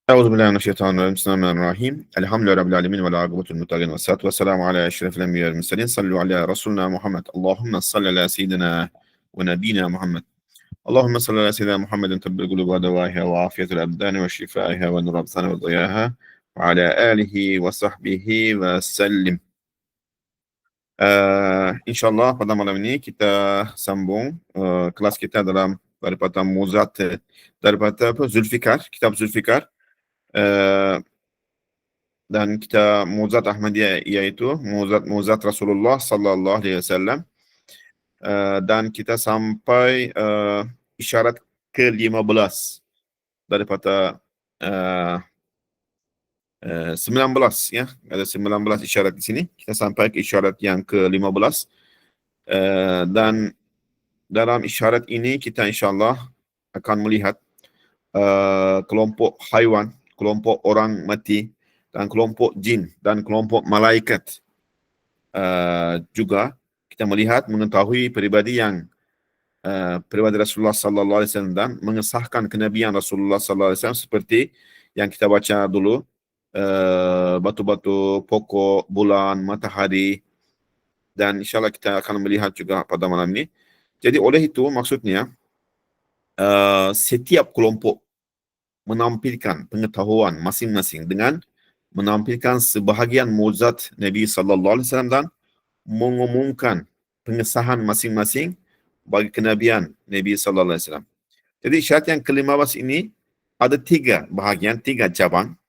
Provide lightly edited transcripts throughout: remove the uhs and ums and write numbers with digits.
Euzubillahimineşşeytanirracim. Bismillahirrahmanirrahim. Elhamdülillahi Rabbil alemin ve lâgıbetul muttaqin ve salatu ve selamu ala eşrefil enbiya ve murselin. Sallu ala Resulina Muhammed. Allahümme salli ala seyyidina ve nebina Muhammed. Allahümme salli ala seyyidina Muhammedin tabbil kulubu ve devâhiha ve afiyetul abdani ve şifâiha ve nur absana ve ziyâha ve ala alihi ve sahbihi ve sellim. InsyaAllah pada malam ini kita sambung kelas kita dalam daripada Muzat daripada Zulfikar, kitab Zulfikar. Dan kita Muzat Ahmadiyah iaitu Muzat Rasulullah sallallahu alaihi wasallam, dan kita sampai isyarat ke-15 daripada 19, ya. Ada 19 isyarat di sini. Kita sampai ke isyarat yang ke-15, dan dalam isyarat ini kita insyaallah akan melihat kelompok haiwan, kelompok orang mati, dan kelompok jin dan kelompok malaikat. Juga kita melihat mengetahui pribadi pribadi Rasulullah sallallahu alaihi wasallam dan mengesahkan kenabian Rasulullah sallallahu alaihi wasallam seperti yang kita baca dulu, batu-batu, pokok, bulan, matahari, dan insyaallah kita akan melihat juga pada malam ini. Jadi oleh itu maksudnya setiap kelompok menampilkan pengetahuan masing-masing dengan menampilkan sebahagian mukjizat Nabi sallallahu alaihi wasallam dan mengumumkan pengesahan masing-masing bagi kenabian Nabi sallallahu alaihi wasallam. Jadi syarat yang ke-15 ini ada 3 bahagian, 3 cabang.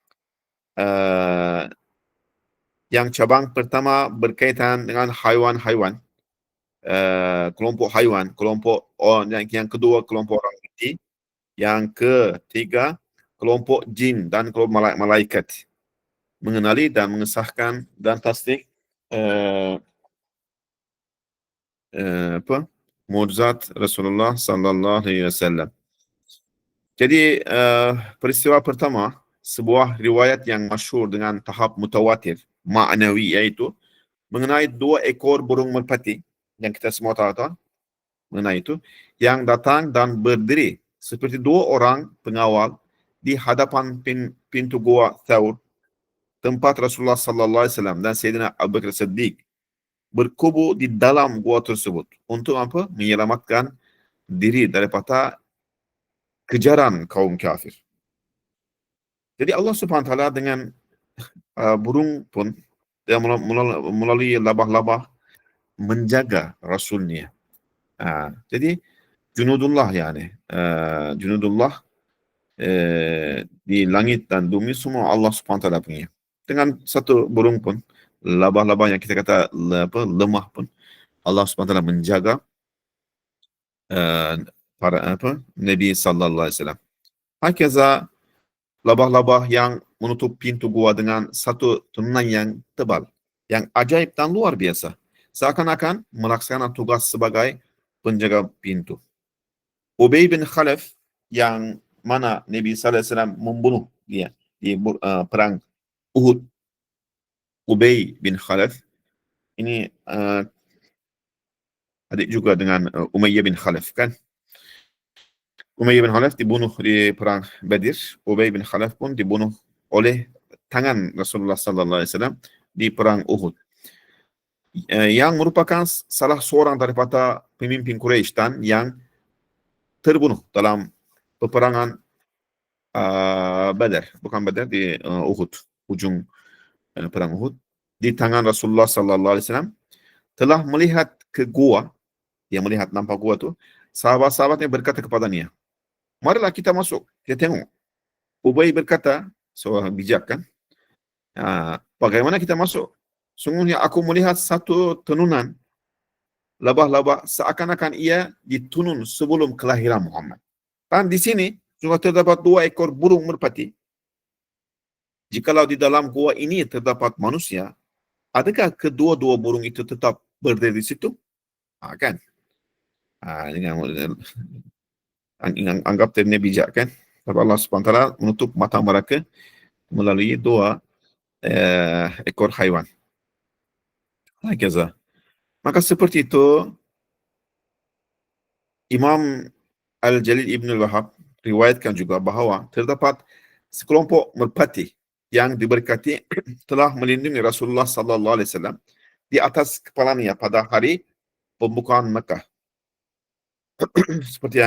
Yang cabang pertama berkaitan dengan haiwan-haiwan, kelompok haiwan, kelompok yang kedua kelompok orang mati, yang ketiga kelompok jin dan kelompok malaikat. Mengenali dan mengesahkan dan tasdik mukjizat Rasulullah sallallahu alaihi wasallam. Jadi peristiwa pertama, sebuah riwayat yang masyhur dengan tahap mutawatir ma'nawi, iaitu mengenai 2 ekor burung merpati yang kita semua tahu mengenai itu, yang datang dan berdiri seperti 2 orang pengawal di hadapan pintu gua Thawr, tempat Rasulullah sallallahu alaihi wasallam dan Sayyidina Abu Bakar Siddiq berkubu di dalam gua tersebut. Untuk apa? Menyelamatkan diri daripada kejaran kaum kafir. Jadi Allah Subhanahu wa taala dengan burung pun dia melalui labah-labah menjaga Rasulnya. Jadi junudullah, yani junudullah di langit dan bumi semua Allah Subhanahu wa taala punya. Dengan satu burung pun, labah-labah yang kita kata lemah pun, Allah Subhanahu wa taala menjaga para Nabi sallallahu alaihi wasallam. Hakaza labah-labah yang menutup pintu gua dengan satu tenunan yang tebal, yang ajaib dan luar biasa, seakan-akan melaksanakan tugas sebagai penjaga pintu. Ubay bin Khalaf, yang mana Nabi sallallahu alaihi wasallam membunuh dia di perang Uhud. Ubay bin Khalaf ini adik juga dengan Umayyah bin Khalaf, kan? Umayyah bin Khalaf dibunuh di perang Badr. Ubay bin Khalaf pun dibunuh oleh tangan Rasulullah sallallahu alaihi wasallam di perang Uhud. Yang merupakan salah seorang daripada pemimpin Quraisy dan yang terbunuh dalam peperangan Badar, bukan Badar, di Uhud, ujung perang Uhud, di tangan Rasulullah sallallahu alaihi wasallam, telah melihat ke gua. Dia melihat, nampak gua tu. Sahabat-sahabatnya berkata kepadanya, marilah kita masuk, kita tengok. Ubay berkata, seorang bijak, kan, bagaimana kita masuk? Sungguhnya aku melihat satu tenunan labah-labah seakan-akan ia ditunun sebelum kelahiran Muhammad. Dan di sini juga terdapat 2 ekor burung merpati. Jikalau di dalam gua ini terdapat manusia, adakah kedua-dua burung itu tetap berdiri di situ? Kan? Anggap dirinya bijak, kan? Tapi Allah SWT menutup mata mereka melalui 2 ekor haiwan. Maka seperti itu, Imam Al-Jalil Ibn Al-Wahhab riwayatkan juga bahawa terdapat sekelompok merpati yang diberkati telah melindungi Rasulullah sallallahu alaihi wasallam di atas kepalanya pada hari pembukaan Mekah. Seperti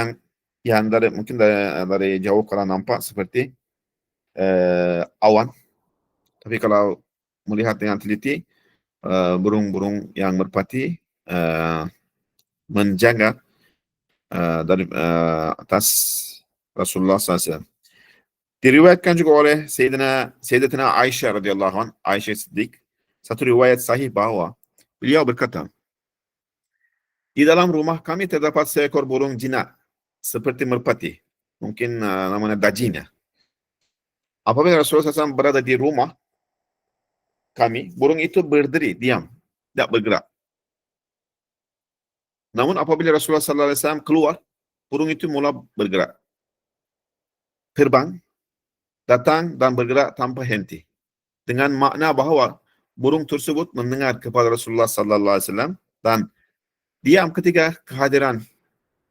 yang mungkin dari jauh kalau nampak seperti awan, tapi kalau melihat dengan teliti, burung-burung yang merpati menjaga dari atas Rasulullah SAW. Diriwayatkan juga oleh Sayyidatina Aisyah radhiyallahu anha, Aisyah Siddiq, satu riwayat sahih bahwa beliau berkata, di dalam rumah kami terdapat seekor burung jinak seperti merpati, mungkin namanya dajin ya. Apabila Rasulullah SAW berada di rumah kami, burung itu berdiri, diam, tidak bergerak. Namun apabila Rasulullah SAW keluar, burung itu mula bergerak, terbang, datang dan bergerak tanpa henti, dengan makna bahawa burung tersebut mendengar kepada Rasulullah SAW dan diam ketika kehadiran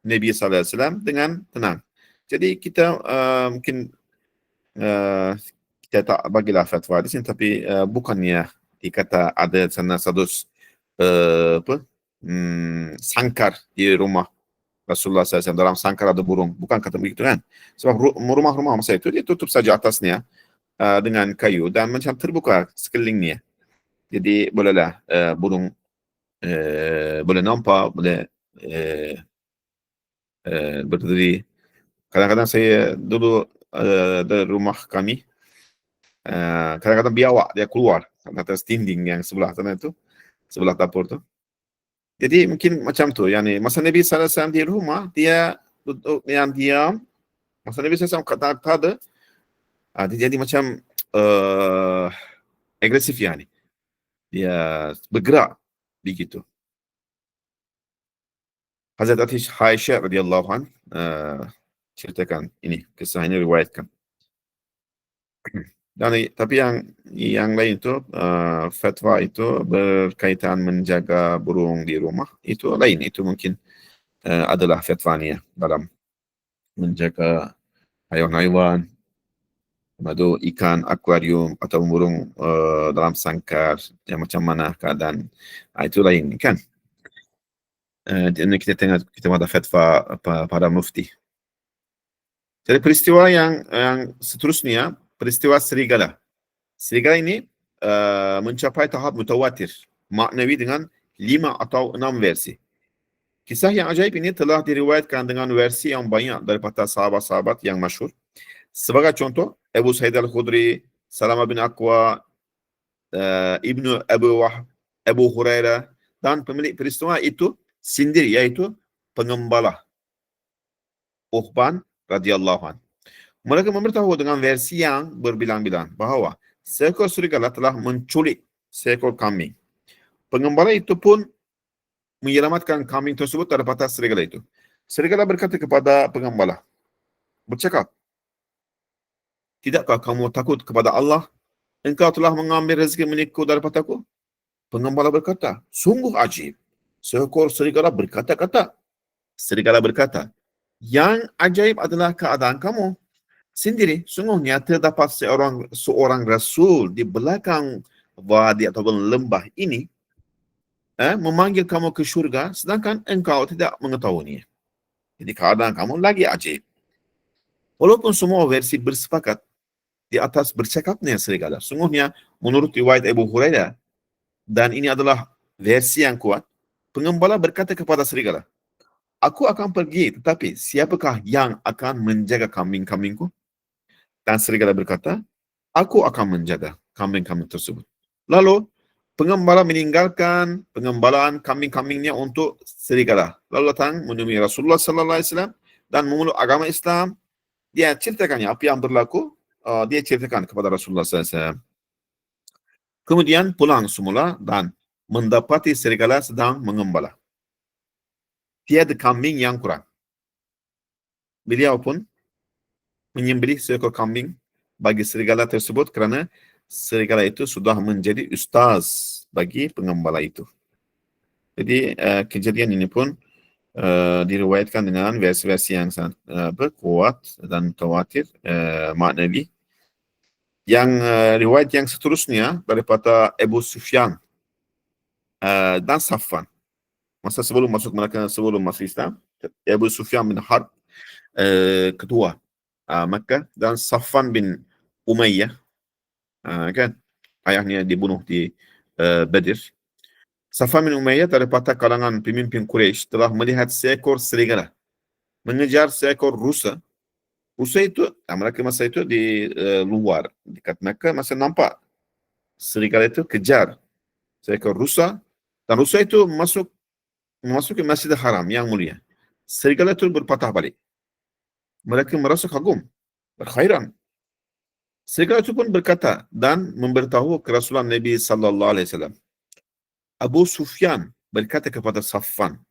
Nabi SAW dengan tenang. Jadi kita mungkin kita tak bagilah fatwa di sini, tapi bukannya dikata ada sana satu sangkar di rumah Rasulullah SAW, dalam sangkar ada burung, bukan kata begitu kan. Sebab rumah-rumah masa itu dia tutup saja atasnya dengan kayu dan macam terbuka sekelilingnya. Jadi bolehlah burung boleh nampak, boleh berdiri. Kadang-kadang saya dulu dari rumah kami, kadang-kadang biawak dia keluar atas dinding yang sebelah sana itu, sebelah dapur tu. Jadi mungkin macam tu, yani masa Nabi SAW di rumah dia duduk yang diam, masa Nabi SAW kata ada, dia jadi macam agresif yani, dia bergerak begitu. Hazrat Aisyah radhiyallahu an ceritakan ini, kisah ini riwayatkan. Dan tapi yang lain itu fatwa itu berkaitan menjaga burung di rumah itu lain, itu mungkin adalah fatwanya dalam menjaga haiwan-haiwan, atau ikan akuarium atau burung dalam sangkar yang macam mana keadaan, itu lain kan. Kita tengok kita ada fatwa para mufti. Jadi peristiwa yang seterusnya, peristiwa serigala. Serigala ini mencapai tahap mutawatir, maknawi dengan 5 atau 6 versi. Kisah yang ajaib ini telah diriwayatkan dengan versi yang banyak daripada sahabat-sahabat yang masyhur. Sebagai contoh, Abu Sa'id Al-Khudri, Salama bin Aqwa, Ibnu Abu Hurairah, dan pemilik peristiwa itu sendiri, yaitu pengembala Uqban radhiyallahu anhu. Mereka memberitahu dengan versi yang berbilang-bilang bahawa seekor serigala telah menculik seekor kambing. Pengembala itu pun menyelamatkan kambing tersebut daripada serigala itu. Serigala berkata kepada pengembala, bercakap, tidakkah kamu takut kepada Allah? Engkau telah mengambil rezeki milikku daripadaku. Pengembala berkata, sungguh ajib. Seekor serigala berkata-kata. Serigala berkata, yang ajaib adalah keadaan kamu sendiri. Sungguhnya terdapat seorang rasul di belakang wadi ataupun lembah ini memanggil kamu ke syurga, sedangkan engkau tidak mengetahuinya. Jadi keadaan kamu lagi ajaib. Walaupun semua versi bersepakat di atas bercakapnya serigala. Sungguhnya menurut riwayat Abu Hurairah, dan ini adalah versi yang kuat, pengembala berkata kepada serigala, aku akan pergi, tetapi siapakah yang akan menjaga kambing-kambingku? Dan serigala berkata, aku akan menjaga kambing-kambing tersebut. Lalu pengembala meninggalkan pengembalaan kambing-kambingnya untuk serigala. Lalu datang menemui Rasulullah sallallahu alaihi wasallam dan memeluk agama Islam. Dia ceritakannya apa yang berlaku, dia ceritakan kepada Rasulullah sallallahu alaihi wasallam. Kemudian pulang semula dan mendapati serigala sedang mengembala. Tiada kambing yang kurang. Beliau pun menyembelih seekor kambing bagi serigala tersebut kerana serigala itu sudah menjadi ustaz bagi pengembala itu. Jadi kejadian ini pun diriwayatkan dengan versi-versi yang sangat kuat dan mutawatir maknawi Yang riwayat yang seterusnya daripada Abu Sufyan dan Safwan. Masa sebelum masuk mereka, sebelum masuk Islam, Abu Sufyan bin Harb ketua Makkah, dan Safwan bin Umayyah, kan ayahnya dibunuh di Badr. Safwan bin Umayyah daripada kalangan pemimpin Quraisy telah melihat seekor serigala mengejar seekor rusa. Rusa itu, mereka masa itu di luar dekat Makkah masih nampak serigala itu kejar seekor rusa, dan rusa itu memasuki Masjidil Haram yang mulia. Serigala itu berpatah balik. Mereka merasa kagum, berkhairan. Serigala itu pun berkata dan memberitahu ke Rasulullah Nabi sallallahu alaihi wasallam. Abu Sufyan berkata kepada Safwan,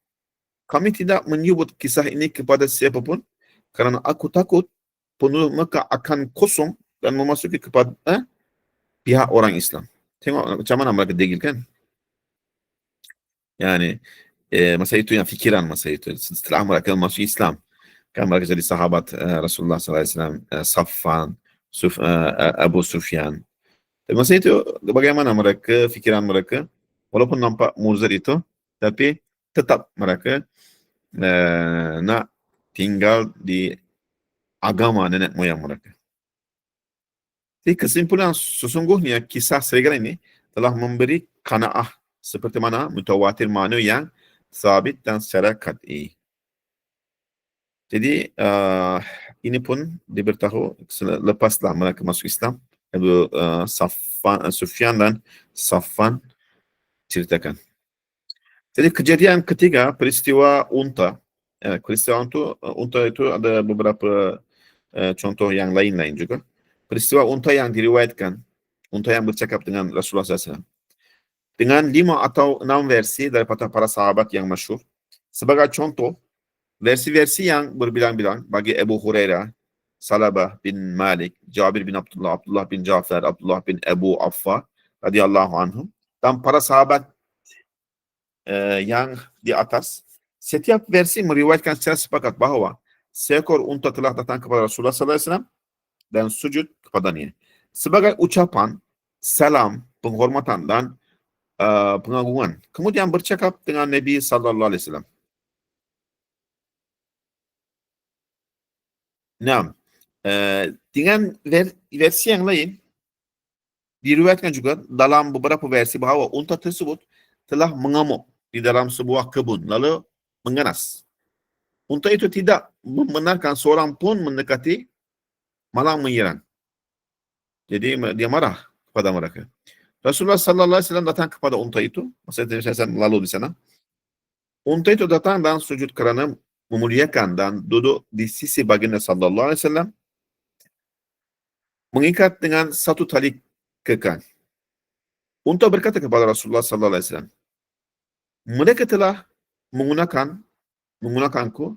kami tidak menyebut kisah ini kepada siapapun kerana aku takut penduduk Mekah akan kosong dan memasuki kepada pihak orang Islam. Tengok macam mana mereka degil, kan? Yani masa itu yang fikiran masa itu. Setelah mereka masuk Islam, kan mereka jadi sahabat Rasulullah SAW, Safwan, Abu Sufyan. Dan masa itu bagaimana mereka, fikiran mereka, walaupun nampak muzir itu, tapi tetap mereka nak tinggal di agama nenek moyang mereka. Jadi kesimpulan sesungguhnya kisah serigala ini telah memberi qanaah seperti mana mutawatir makna yang sabit dan secara qat'i. Jadi ini pun diberitahu lepaslah mereka masuk Islam. Abu Sufyan dan Safwan ceritakan. Jadi kejadian ketiga, peristiwa unta. Peristiwa unta itu ada beberapa contoh yang lain-lain juga. Peristiwa unta yang diriwayatkan, unta yang bercakap dengan Rasulullah SAW, dengan 5 atau 6 versi daripada para sahabat yang masyhur. Sebagai contoh, versi-versi yang berbilang-bilang bagi Abu Hurairah, Salabah bin Malik, Jabir bin Abdullah, Abdullah bin Ja'far, Abdullah bin Abu Affar radhiyallahu anhum, dan para sahabat yang di atas, setiap versi meriwayatkan secara sepakat bahawa seekor unta telah datang kepada Rasulullah SAW dan sujud kepadanya sebagai ucapan salam, penghormatan dan pengagungan. Kemudian bercakap dengan Nabi SAW. Nah, dengan versi yang lain diriwayatkan juga dalam beberapa versi bahawa unta tersebut telah mengamuk di dalam sebuah kebun lalu menganas. Unta itu tidak membenarkan seorang pun mendekati, malah menyerang. Jadi dia marah kepada mereka. Rasulullah sallallahu alaihi wasallam datang kepada unta itu, masa itu saya lalu di sana. Unta itu datang dan sujud kerana memuliakan dan duduk di sisi baginda sallallahu alaihi wasallam, mengikat dengan satu tali kekang. Unta berkata kepada Rasulullah sallallahu alaihi wasallam, mereka telah menggunakanku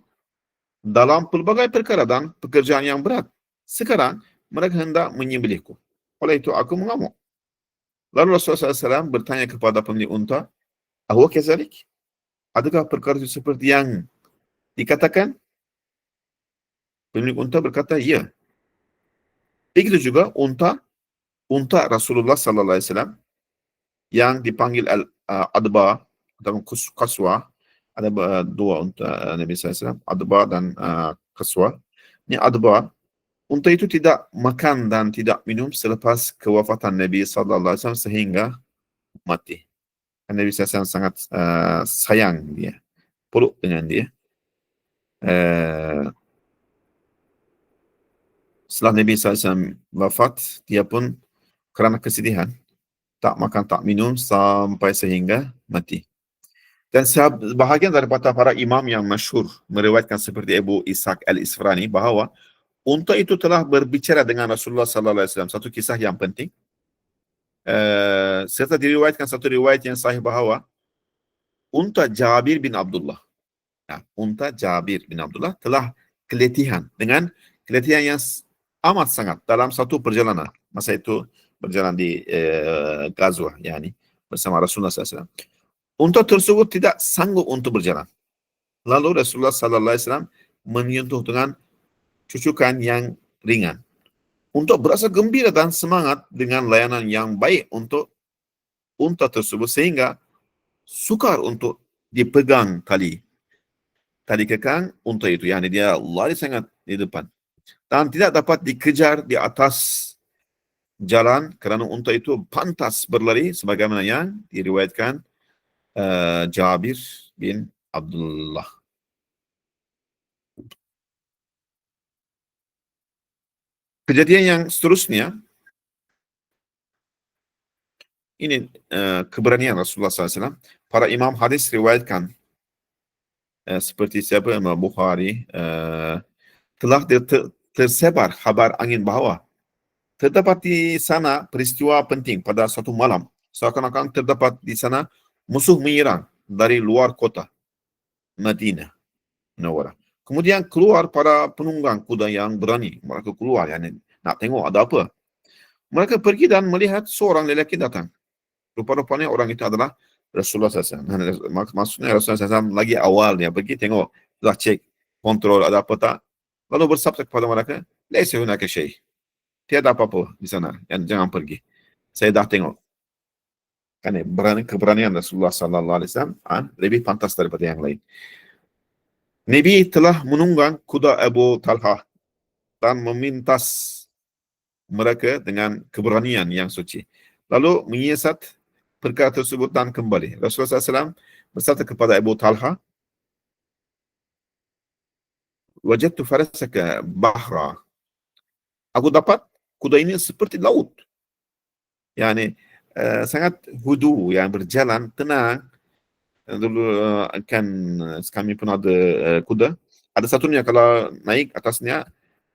dalam pelbagai perkara dan pekerjaan yang berat. Sekarang mereka hendak menyembelihku. Oleh itu aku mengamuk. Lalu Rasulullah SAW bertanya kepada pemilik unta, "Ahuwa kezalik?" Adakah perkara itu seperti yang dikatakan? Pemilik unta berkata, "Ya." Begitu juga unta Rasulullah SAW yang dipanggil Adba atau Qaswa. Ada dua unta Nabi SAW, Adba dan Qaswa. Ini Adba, unta itu tidak makan dan tidak minum selepas kewafatan Nabi SAW sehingga mati. Nabi SAW sangat sayang dia, peluk dengan dia. Setelah Nabi SAW wafat, dia pun kerana kesedihan tak makan tak minum sampai sehingga mati. Dan sebahagian daripada para imam yang masyhur meriwayatkan seperti Abu Ishaq Al-Isfirani bahawa unta itu telah berbicara dengan Rasulullah SAW. Satu kisah yang penting. Serta diriwayatkan satu riwayat yang sahih bahawa unta Jabir bin Abdullah, unta Jabir bin Abdullah telah keletihan dengan keletihan yang amat sangat dalam satu perjalanan. Masa itu berjalan di Ghazwah, yani bersama Rasulullah SAW. Unta tersebut tidak sanggup untuk berjalan. Lalu Rasulullah SAW menyentuh dengan cucukan yang ringan. untuk berasa gembira dan semangat dengan layanan yang baik untuk unta tersebut sehingga sukar untuk dipegang tali kekang unta itu, yani dia lari sangat di depan dan tidak dapat dikejar di atas jalan kerana unta itu pantas berlari sebagaimana yang diriwayatkan Jabir bin Abdullah. Kejadian yang seterusnya ini keberanian Rasulullah SAW. Para imam hadis riwayatkan seperti siapa, Imam Bukhari, telah tersebar kabar angin bahwa terdapat di sana peristiwa penting pada suatu malam. Seakan-akan terdapat di sana musuh menyerang dari luar kota Madinah Munawwarah. Kemudian keluar para penunggang kuda yang berani. Mereka keluar, yani nak tengok ada apa. Mereka pergi dan melihat seorang lelaki datang. Rupa-rupanya orang itu adalah Rasulullah SAW. Maksudnya Rasulullah SAW lagi awal dia pergi tengok, dah cek, kontrol ada apa tak. Lalu bersabda kepada mereka, "Laisa hunaka syai." Tiada apa-apa di sana, jangan pergi. Saya dah tengok. Kan keberanian Rasulullah SAW lebih pantas daripada yang lain. Nabi telah menunggang kuda Abu Talha dan memintas mereka dengan keberanian yang suci. Lalu menyiasat perkara tersebut dan kembali. Rasulullah SAW bersabda kepada Abu Talha, "Wajadtu farasaka bahra." Aku dapat kuda ini seperti laut. Yani sangat hudu, yang berjalan tenang. Dulu kan kami pun ada kuda. Ada satunya kalau naik atasnya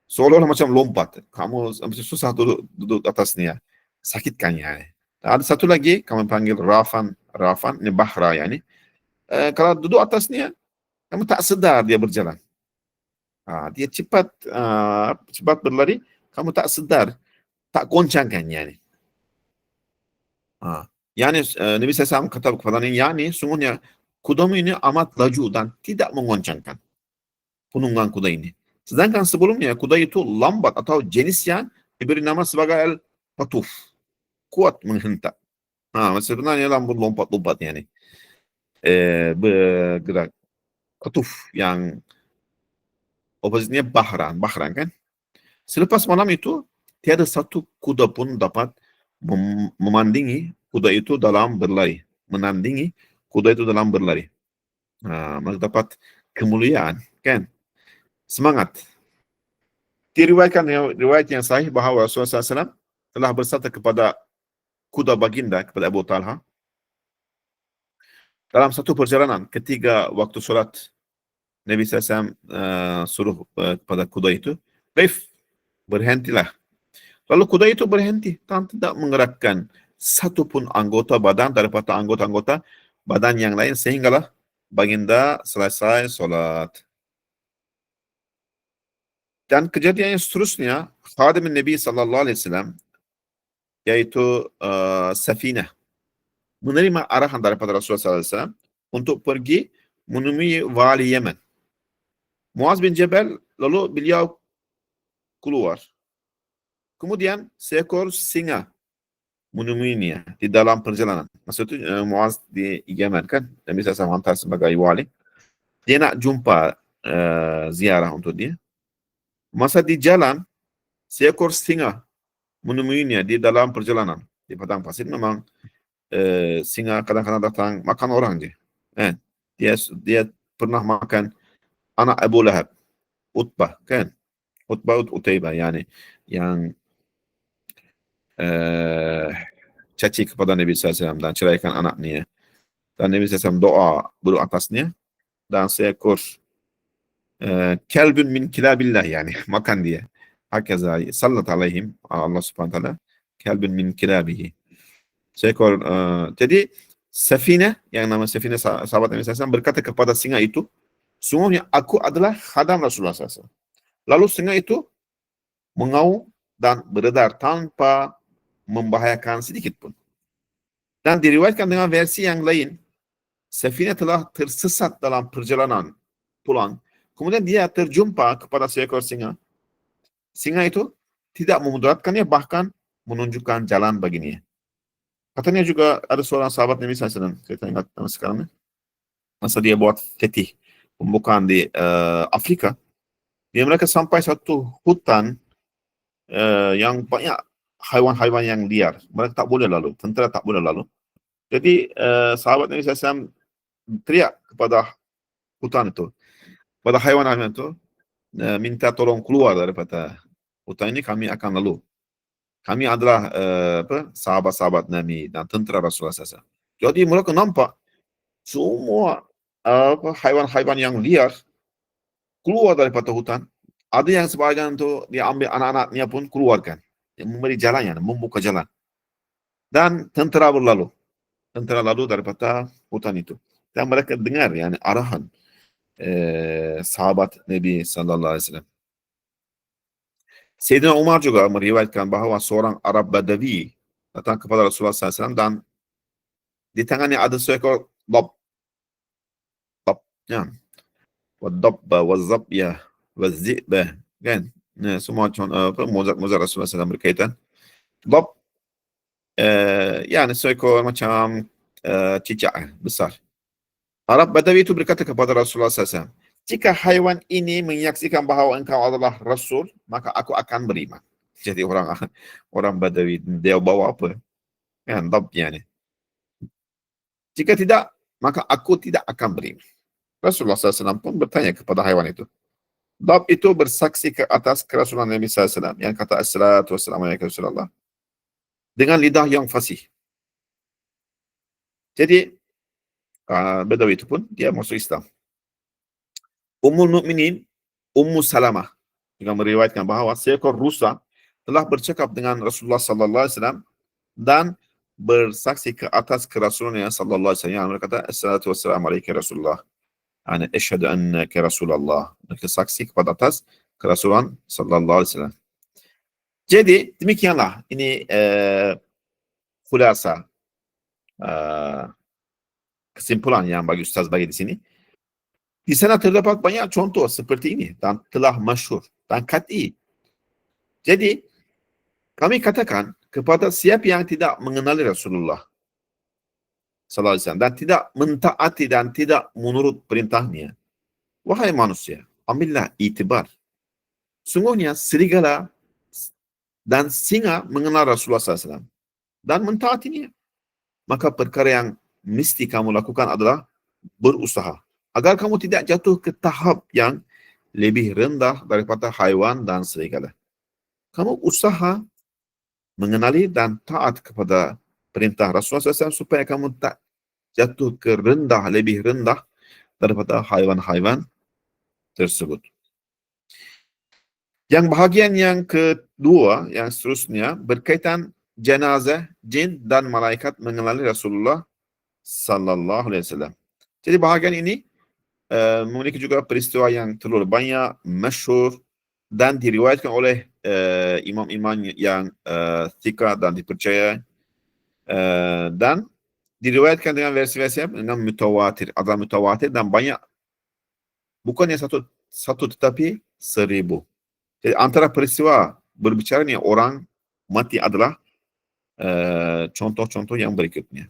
seolah-olah macam lompat. Kamu susah duduk atasnya. Sakitkan ya. Ada satu lagi kami panggil Rafan, ini Bahra yani. Kalau duduk atasnya kamu tak sedar dia berjalan. Dia cepat berlari, kamu tak sedar, tak goncangkan yani. Yani Nabi SAW kata kepada ini, yani sungguhnya kudamu ini amat laju dan tidak mengoncangkan penunggang kuda ini. Sedangkan sebelumnya kuda itu lambat atau jenis yang diberi nama sebagai al-patuf, kuat menghentak. Sebenarnya lompat-lompat yani bergerak. Patuf yang oppositnya bahran kan. Selepas malam itu tiada satu kuda pun dapat memandingi kuda itu dalam berlari, menandingi kuda itu dalam berlari. Mereka dapat kemuliaan, kan? Semangat. Diriwayatkan riwayat yang sahih bahawa Rasulullah SAW telah bersabda kepada kuda baginda, kepada Abu Talha, dalam satu perjalanan ketiga waktu solat, Nabi SAW suruh kepada kuda itu, "Qif, berhentilah." Lalu kuda itu berhenti dan tidak menggerakkan satu pun anggota badan daripada anggota-anggota badan yang lain sehinggalah baginda selesai solat. Dan kejadian yang seterusnya, khadim Nabi SAW, yaitu Safinah, menerima arahan daripada Rasulullah SAW untuk pergi menemui wali Yemen, Muaz bin Jabal. Lalu beliau keluar. Kemudian seekor singa menemuinya di dalam perjalanan. Maksudnya Muaz di Yemen kan, Nabi SAW hantar sebagai wali. Dia nak jumpa ziarah untuk dia. Masa di jalan, seekor singa menemuinya di dalam perjalanan. Di padang pasir memang singa kadang-kadang datang makan orang je. Dia pernah makan anak Abu Lahab, Utbah kan. Utbah Utaibah yani yang caci kepada Nabi SAW dan ceraikan anaknya. Dan Nabi SAW doa duduk atasnya dan seekor kelbun min kilabillah yani makan dia. Hakaza sallat alaihim Allah Subhanahu wa taala kelbun min kilabihi. Seekor jadi Safinah, yang nama Safinah sahabat Nabi SAW berkata kepada singa itu, "Sungguhnya aku adalah khadam Rasulullah SAW." Lalu singa itu mengaum dan beredar tanpa membahayakan sedikit pun. Dan diriwayatkan dengan versi yang lain, Safinah telah tersesat dalam perjalanan pulang. Kemudian dia terjumpa kepada seekor singa. Singa itu tidak memudaratkannya, bahkan menunjukkan jalan baginya. Katanya juga ada seorang sahabat Nabi SAW, kita ingat sekarang, masa dia buat fetih pembukaan di Afrika, mereka sampai satu hutan yang banyak haiwan-haiwan yang liar. Mereka tak boleh lalu, tentera tak boleh lalu. Jadi sahabat Nabi SAW teriak kepada hutan itu, pada haiwan-haiwan itu, minta tolong keluar daripada hutan ini, kami akan lalu. Kami adalah sahabat-sahabat Nabi dan tentera Rasulullah SAW. Jadi mereka nampak semua haiwan-haiwan yang liar keluar daripada hutan. Ada yang sebagian itu dia ambil anak-anaknya pun keluarkan, yang memberi jalannya, membuka jalan. Dan tentera berlalu. Tentera lalu daripada hutan itu. Dan mereka dengar arahan sahabat Nabi Sallallahu Alaihi Wasallam. Sayyidina Umar juga meriwayatkan bahawa seorang Arab Badawi datang kepada Rasulullah SAW dan di tangannya ada seekor dab. Ya. Wadabba, wazabya, wazi'bah. Kan? Nah, semua muzak-muzak Rasulullah SAW berkaitan. Dab, seekor macam cicak besar. Arab Badawi itu berkata kepada Rasulullah SAW, jika haiwan ini menyaksikan bahawa engkau adalah Rasul, maka aku akan beriman. Jadi orang Badawi, dia bawa apa? Kan, dabnya ni. Jika tidak, maka aku tidak akan beriman. Rasulullah SAW pun bertanya kepada haiwan itu. Dab itu bersaksi ke atas kerasulan Nabi SAW yang kata assalatu wassalamu alaikum Rasulullah dengan lidah yang fasih. Jadi Badawi itu pun dia masuk Islam. Ummul Mukminin Ummu Salamah juga meriwayatkan bahawa seekor rusa telah bercakap dengan Rasulullah sallallahu alaihi wasallam dan bersaksi ke atas kerasulannya sallallahu alaihi wasallam. Mereka kata assalatu wassalamu alaikum Rasulullah. Ana asyhadu annaka Rasulullah. Mereka saksi kepada atas kerasulan sallallahu alaihi wasallam. Jadi demikianlah ini khulasa kesimpulan yang bagi Ustaz bagi di sini. Di sana terdapat banyak contoh seperti ini dan telah masyhur dan qat'i. Jadi kami katakan kepada siapa yang tidak mengenali Rasulullah sallallahu alaihi wasallam dan tidak mentaati dan tidak menurut perintahnya, wahai manusia, ambillah itibar. Sungguhnya serigala dan singa mengenal Rasulullah sallallahu alaihi wasallam dan mentaatinya. Maka perkara yang mesti kamu lakukan adalah berusaha agar kamu tidak jatuh ke tahap yang lebih rendah daripada haiwan dan serigala. Kamu usaha mengenali dan taat kepada perintah Rasulullah SAW supaya kamu tak jatuh ke lebih rendah daripada haiwan-haiwan tersebut. Yang bahagian yang kedua, yang seterusnya, berkaitan jenazah, jin dan malaikat mengenali Rasulullah sallallahu alaihi wasallam. Jadi bahagian ini memiliki juga peristiwa yang terlalu banyak, masyhur dan diriwayatkan oleh imam-imam yang thiqah dan dipercaya, dan diriwayatkan dengan versi-versi dengan mutawatir, adalah mutawatir dan banyak, bukannya satu tetapi 1000. Jadi antara peristiwa berbicara ni orang mati adalah contoh-contoh yang berikutnya.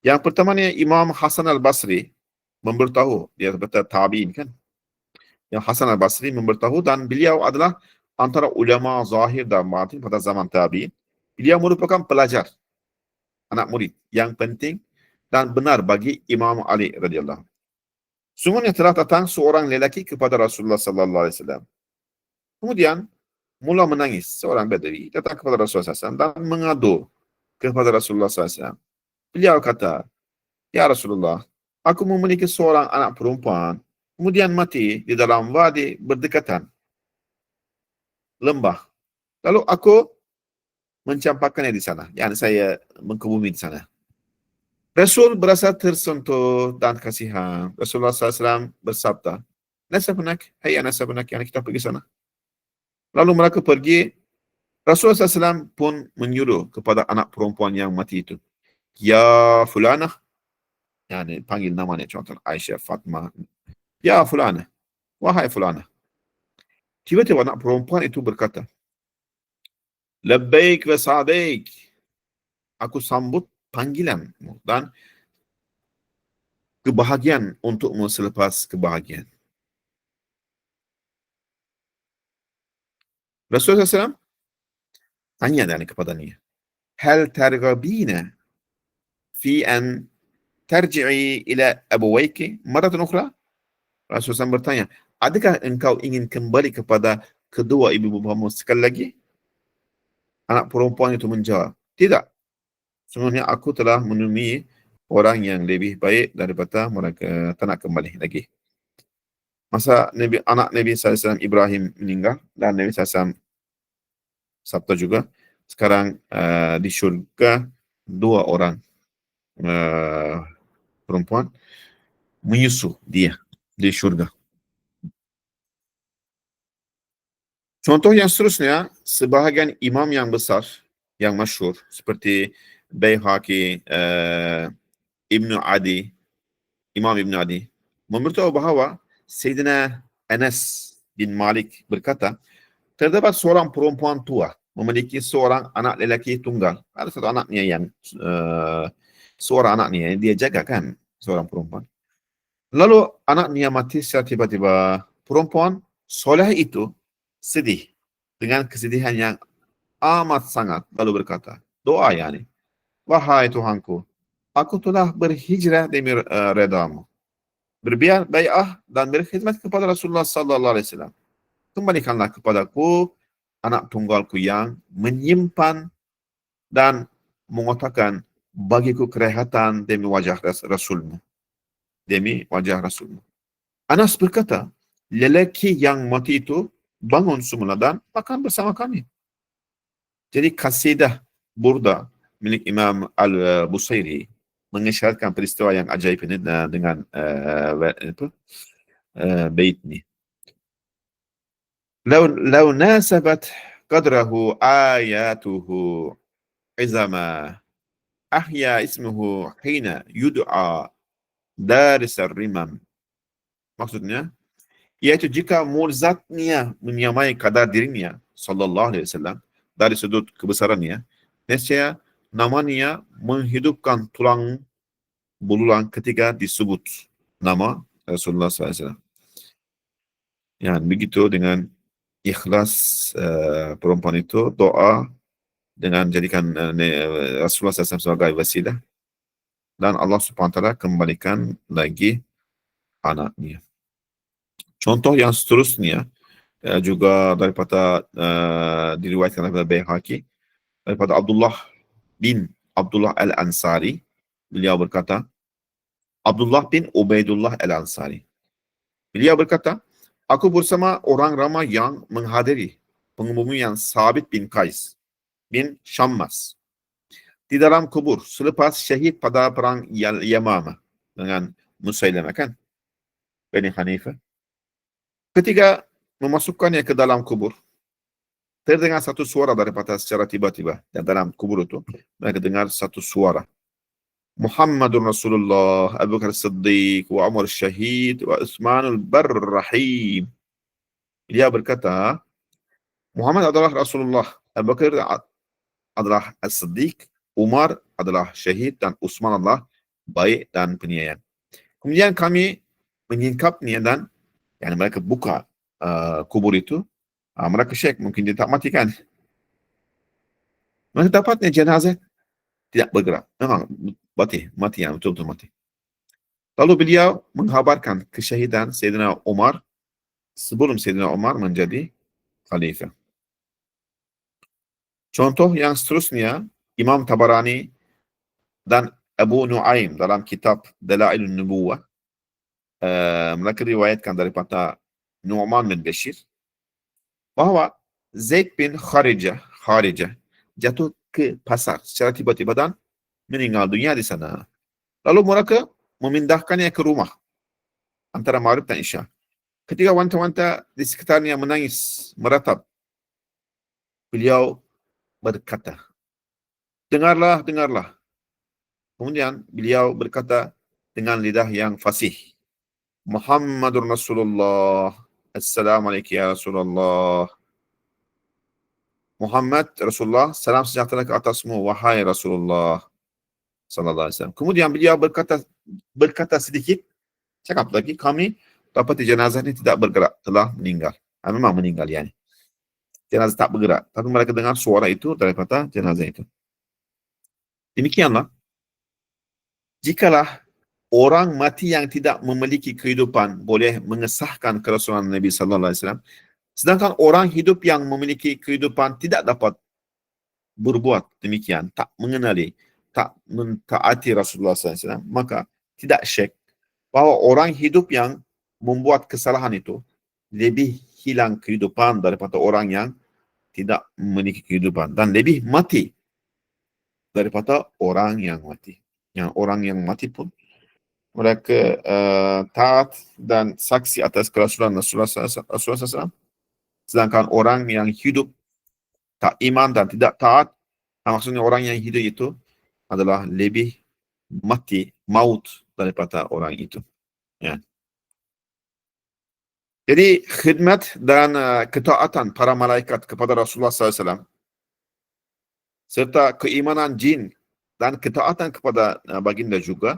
Yang pertama ni Imam Hasan Al-Basri memberitahu, dia berkata tabi'in kan. Yang Hasan Al-Basri memberitahu dan beliau adalah antara ulama zahir dan batin pada zaman tabi'in. Beliau merupakan pelajar, anak murid yang penting dan benar bagi Imam Ali radhiyallahu. Sungguhnya telah datang seorang lelaki kepada Rasulullah sallallahu alaihi wasallam. Kemudian mula menangis, seorang Badawi datang kepada Rasulullah SAW dan mengadu kepada Rasulullah SAW. Beliau kata, ya Rasulullah, aku memiliki seorang anak perempuan, kemudian mati di dalam wadi berdekatan lembah. Lalu aku mencampakkannya di sana, yang saya mengkebumi di sana. Rasul berasa tersentuh dan kasihan. Rasulullah SAW bersabda, nasabunak, hai nasabunak, yang kita pergi sana. Lalu mereka pergi. Rasulullah SAW pun menyuruh kepada anak perempuan yang mati itu, ya fulanah, yani panggil namanya, contoh Aisyah, Fatimah, ya fulanah, wahai fulanah. Tiba-tiba anak perempuan itu berkata, Labbaik ve sa'daik. Aku sambut panggilanmu dan kebahagiaan untukmu selepas kebahagiaan. Rasulullah SAW tanya dan kepadanya, hal targhabina fi an tarji'i ila abawayki maratan ukhra? Rasulullah SAW bertanya, adakah engkau ingin kembali kepada kedua ibu bapamu sekali lagi? Anak perempuan itu menjawab, tidak. Sungguhnya aku telah menemui orang yang lebih baik daripada mereka, tak nak kembali lagi. Masa anak Nabi SAW Ibrahim meninggal dan Nabi SAW sabda juga, sekarang di syurga dua orang perempuan menyusu dia di syurga. Contoh yang seterusnya, sebahagian imam yang besar, yang masyhur seperti Baihaqi, Ibnu Adi, Imam Ibnu Adi, memberitahu bahawa Sayyidina Anas bin Malik berkata, terdapat seorang perempuan tua memiliki seorang anak lelaki tunggal. Ada satu anaknya yang seorang anaknya yang dia jaga kan, seorang perempuan. Lalu anaknya mati secara tiba-tiba. Perempuan soleh itu sedih dengan kesedihan yang amat sangat, lalu berkata, doa yani, wahai Tuhanku, aku telah berhijrah demi redamu, bai'ah dan berkhidmat kepada Rasulullah sallallahu alaihi wasallam. Kembalikanlah kepadaku anak tunggalku yang menyimpan dan mengatakan bagiku kerehatan demi wajah Rasulmu. Demi wajah Rasulmu. Anas berkata, lelaki yang mati itu bangun semula dan makan bersama kami. Jadi kasidah burda milik Imam Al-Busairi mengisyaratkan peristiwa yang ajaib ini dengan bait ini. Lau nasabat qadrahu ayatuhu izama ahya ismuhu hina yud'a darisar rimam. Maksudnya, yaitu jika mu'jizatnya menyamai kadar dirinya sallallahu alaihi wasallam dari sudut kebesarannya, nescaya namanya menghidupkan tulang belulang ketika disebut nama Rasulullah SAW. Ya, begitu dengan ikhlas perempuan itu doa dengan jadikan Rasulullah SAW sebagai wasilah, dan Allah Subhanahu wa taala kembalikan lagi anaknya. Contoh yang seterusnya juga daripada diriwayatkan daripada Baihaqi, daripada Abdullah bin Abdullah Al-Ansari, beliau berkata, Abdullah bin Ubaidullah Al-Ansari, beliau berkata, aku bersama orang ramai yang menghadiri pengumuman Sabit bin Qais bin Shammas di dalam kubur selepas syahid pada perang Yamamah dengan Musailamah kan, Bani Hanifah. Ketika memasukkannya ke dalam kubur, terdengar satu suara daripada secara tiba-tiba di dalam kubur itu. Mereka dengar satu suara, Muhammadur Rasulullah, Abu Bakar Siddiq, wa Umar Syahid, wa Utsmanul Barrahim. Dia berkata, Muhammad adalah Rasulullah, Abu Bakar adalah As-Siddiq, Umar adalah Syahid, dan Utsman adalah baik dan penyayang. Kemudian kami menyingkapnya dan mereka buka kubur itu. Mereka syek, mungkin dia tak mati kan. Mereka dapatnya jenazah tidak bergerak. Memang mati yang betul-betul mati. Lalu beliau menghabarkan kesyahidan Sayyidina Umar sebelum Sayyidina Umar menjadi khalifah. Contoh yang seterusnya, Imam Tabarani dan Abu Nuaim dalam kitab Dalailun Nubuwah mereka riwayatkan daripada Nu'man bin Bashir bahwa Zaid bin Kharijah jatuh ke pasar secara tiba-tiba dan meninggal dunia di sana. Lalu mereka memindahkannya ke rumah antara Maghrib dan Isya. Ketika wanita-wanita di sekitarnya menangis, meratap, beliau berkata, dengarlah, dengarlah. Kemudian beliau berkata dengan lidah yang fasih, Muhammadur Rasulullah, Assalamualaikum ya Rasulullah. Muhammad Rasulullah, salam sejahtera ke atasmu, wahai Rasulullah sallallahu alaihi wasallam. Kemudian beliau berkata sedikit, cakap lagi, kami dapati jenazah ini tidak bergerak, telah meninggal. Memang meninggal yani. Jenazah tak bergerak, tapi mereka dengar suara itu daripada jenazah itu. Demikianlah, jikalah orang mati yang tidak memiliki kehidupan boleh mengesahkan kerasulan Nabi sallallahu alaihi wasallam, sedangkan orang hidup yang memiliki kehidupan tidak dapat berbuat demikian, tak mengenali, tak mentaati Rasulullah sallallahu alaihi wasallam, maka tidak syek bahawa orang hidup yang membuat kesalahan itu lebih hilang kehidupan daripada orang yang tidak memiliki kehidupan, dan lebih mati daripada orang yang mati. Yang orang yang mati pun mereka taat dan saksi atas kerasulan Rasulullah SAW, sedangkan orang yang hidup tak iman dan tidak taat, maksudnya orang yang hidup itu adalah lebih mati, maut daripada orang itu. Ya. Jadi khidmat dan ketaatan para malaikat kepada Rasulullah SAW serta keimanan jin dan ketaatan kepada baginda juga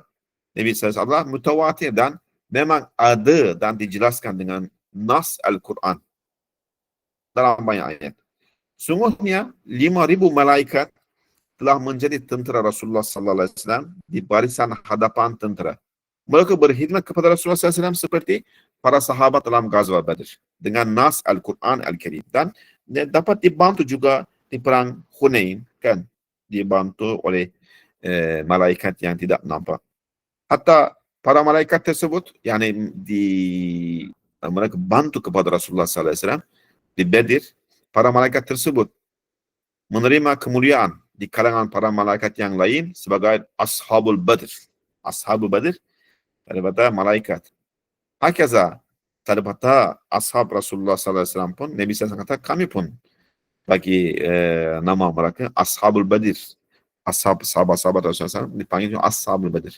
Nabi SAW mutawatir dan memang ada dan dijelaskan dengan nas Al-Quran dalam banyak ayat. Sungguhnya 5,000 malaikat telah menjadi tentera Rasulullah SAW di barisan hadapan tentera. Mereka berkhidmat kepada Rasulullah SAW seperti para sahabat dalam Ghazwah Badr dengan nas Al-Quran Al-Karim, dan dapat dibantu juga di perang Hunain, kan, dibantu oleh malaikat yang tidak nampak. Hatta para malaikat tersebut yakni mereka bantu kepada Rasulullah SAW di Badr. Para malaikat tersebut menerima kemuliaan di kalangan para malaikat yang lain sebagai Ashabul Badr. Ashabul Badr daripada malaikat. Hakaza daripada ashab Rasulullah SAW pun, Nabi SAW kata, kami pun bagi nama mereka Ashabul Badr. Ashab, sahabat-sahabat Rasulullah SAW dipanggil Ashabul Badr.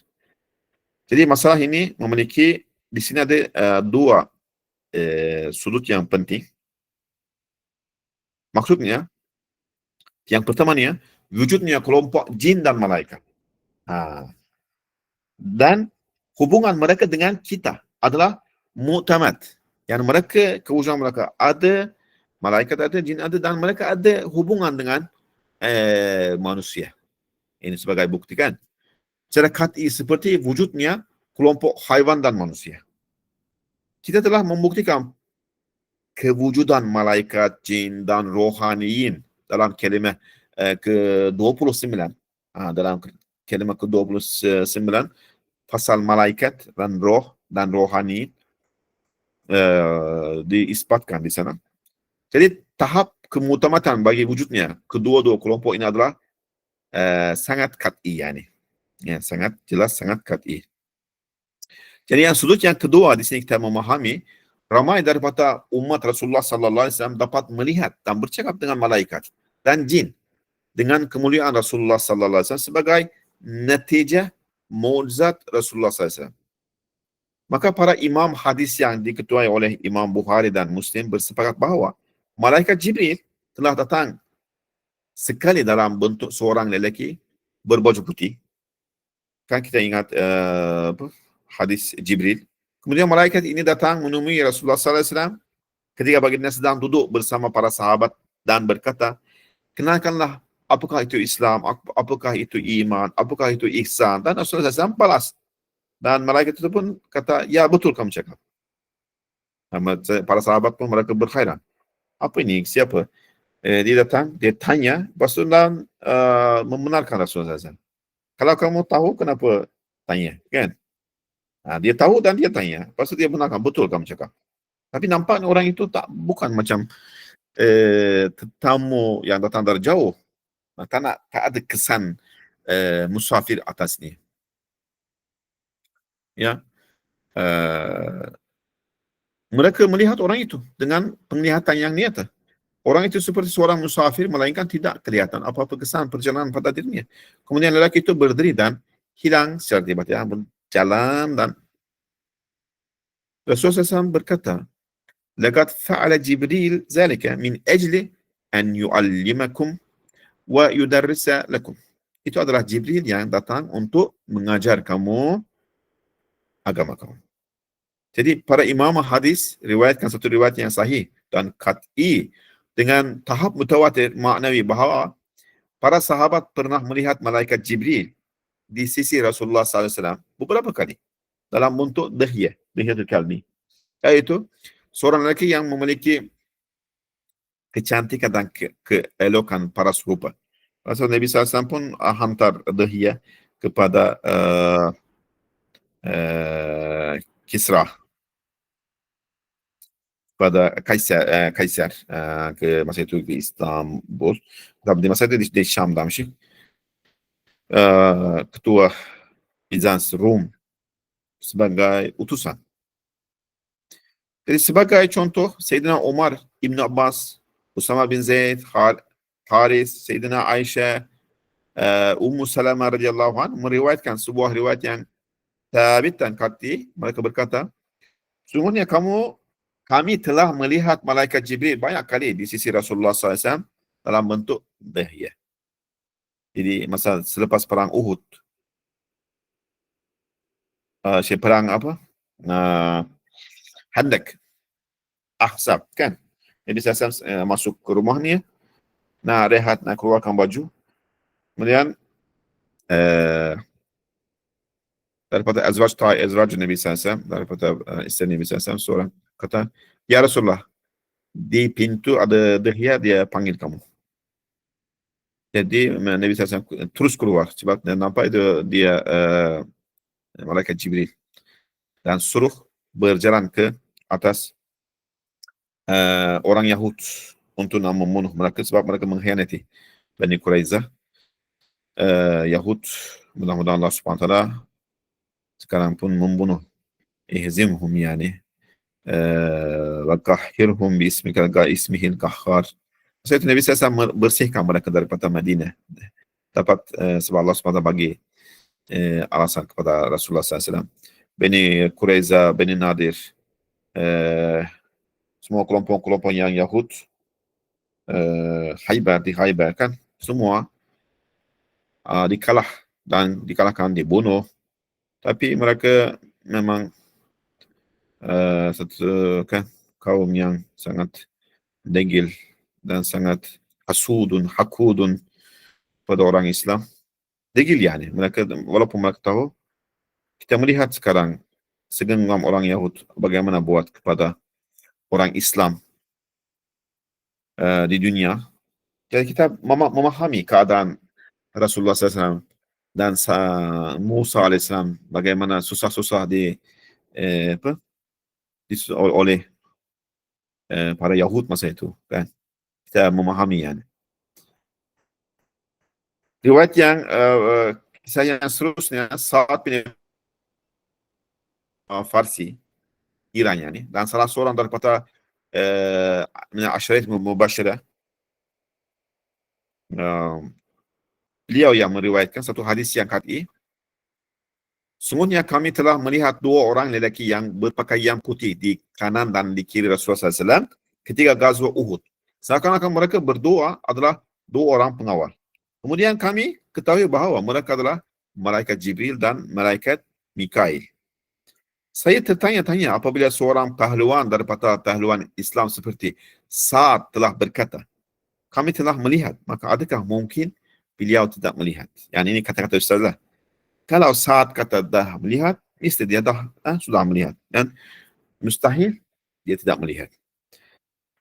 Jadi masalah ini memiliki, di sini ada dua sudut yang penting. Maksudnya, yang pertamanya, wujudnya kelompok jin dan malaikat. Dan hubungan mereka dengan kita adalah mu'tamad. Yang mereka, kewujudan mereka ada, malaikat ada, jin ada, dan mereka ada hubungan dengan manusia. Ini sebagai bukti, kan? Secara qat'i seperti wujudnya kelompok haiwan dan manusia. Kita telah membuktikan kewujudan malaikat, jin dan rohaniyin dalam kalimah ke-29. Dalam kalimah ke-29 pasal malaikat dan roh dan rohani diisbatkan di sana. Jadi tahap kemutamatan bagi wujudnya kedua-dua kelompok ini adalah sangat qat'i, yani. Ya, sangat jelas, sangat qat'i. Jadi yang sudut yang kedua di sini kita memahami, ramai daripada umat Rasulullah sallallahu alaihi wasallam dapat melihat dan bercakap dengan malaikat dan jin dengan kemuliaan Rasulullah sallallahu alaihi wasallam sebagai natijah mukjizat Rasulullah sallallahu alaihi wasallam. Maka para imam hadis yang diketuai oleh Imam Bukhari dan Muslim bersepakat bahawa malaikat Jibril telah datang sekali dalam bentuk seorang lelaki berbaju putih. Kan kita ingat hadis Jibril. Kemudian malaikat ini datang menemui Rasulullah sallallahu alaihi wasallam ketika baginda sedang duduk bersama para sahabat dan berkata, kenalkanlah apakah itu Islam, apakah itu iman, apakah itu ihsan. Dan Rasulullah SAW balas. Dan malaikat itu pun kata, ya betul kamu cakap. Para sahabat pun mereka berkhairan. Apa ini? Siapa? Dia datang, dia tanya, Rasulullah membenarkan Rasulullah SAW. Kalau kamu tahu, kenapa tanya? Kan? Dia tahu dan dia tanya. Lepas dia benarkan, betul kamu cakap. Tapi nampaknya orang itu bukan macam tetamu yang datang dari jauh. Tak ada kesan musafir atasnya. Ya, mereka melihat orang itu dengan penglihatan yang nyata. Orang itu seperti seorang musafir, melainkan tidak kelihatan apa-apa kesan perjalanan pada dirinya. Kemudian lelaki itu berdiri dan hilang secara tiba-tiba, berjalan, dan Rasulullah SAW berkata, "Laqad fa'ala Jibril zalika min ajli an yu'allimakum wa yudarrisa lakum. Itu adalah Jibril yang datang untuk mengajar kamu agama kamu. Jadi para imam hadis riwayatkan satu riwayat yang sahih dan qat'i dengan tahap mutawatir maknawi bahawa para sahabat pernah melihat malaikat Jibril di sisi Rasulullah SAW beberapa kali dalam bentuk dahyatul kalbi, iaitu seorang lelaki yang memiliki kecantikan dan keelokan para serupa. Rasul Nabi SAW pun hantar dahya kepada Kisra, kepada Kaisar ke masa itu ke Istanbul, tapi di masa itu di Syam Damsyik, ketua Bizans Rom sebagai utusan. Jadi sebagai contoh, Sayyidina Umar, Ibn Abbas, Usama bin Zaid, Haris, Sayyidina Aisyah, Ummu Salamah radhiyallahu anha meriwayatkan sebuah riwayat yang thabit dan qat'i. Mereka berkata, sungguhnya kami telah melihat malaikat Jibril banyak kali di sisi Rasulullah SAW dalam bentuk dahya. Jadi masa selepas perang Uhud, perang apa? Handak, Ahzab kan. Jadi saya masuk ke rumahnya, rehat, nak keluarkan baju. Kemudian daripada azwaj Nabi SAW, daripada isteri Nabi SAW, seorang kata, ya Rasulullah, di pintu ada dahya, dia panggil kamu. Jadi Nabi SAW terus keluar sebab dia nampak itu dia malaikat Jibril, dan suruh berjalan ke atas orang Yahud untuk membunuh mereka sebab mereka mengkhianati Bani Quraizah. Yahud, mudah-mudahan Allah SWT sekarang pun membunuh, ihzimhum yani, wa qahhirhum bi ismihil qahhar. Masa itu Nabi SAW bersihkan mereka daripada Madinah. Dapat sebab Allah SWT bagi alasan kepada Rasulullah SAW. Bani Quraizah, Bani Nadir, semua kelompok-kelompok yang Yahud, di Khaybar kan, semua dikalahkan, dibunuh. Tapi mereka memang satu kan kaum yang sangat degil dan sangat hakudun pada orang Islam. Degil yani. Mereka, walaupun mereka tahu, kita melihat sekarang segenggam orang Yahud bagaimana buat kepada orang Islam di dunia. Jadi kita memahami keadaan Rasulullah SAW dan Musa AS bagaimana susah-susah oleh para Yahud masa itu kan. Kita memahami yani. Riwayat yang kisah yang seterusnya, Sa'ad bin Farsi, Iran yani, dan salah seorang daripada Asyarat Mubasyirah, beliau yang meriwayatkan satu hadis yang qat'i. Sungguhnya kami telah melihat dua orang lelaki yang berpakaian putih di kanan dan di kiri Rasulullah SAW ketika Ghazwa Uhud. Seakan-akan mereka berdua adalah dua orang pengawal. Kemudian kami ketahui bahawa mereka adalah malaikat Jibril dan malaikat Mikail. Saya tertanya-tanya apabila seorang pahlawan daripada pahlawan Islam seperti Sa'ad telah berkata, kami telah melihat, maka adakah mungkin beliau tidak melihat? Yang ini kata-kata Ustaz lah. Kalau Sa'ad kata dah melihat, mesti dia sudah melihat. Dan mustahil dia tidak melihat.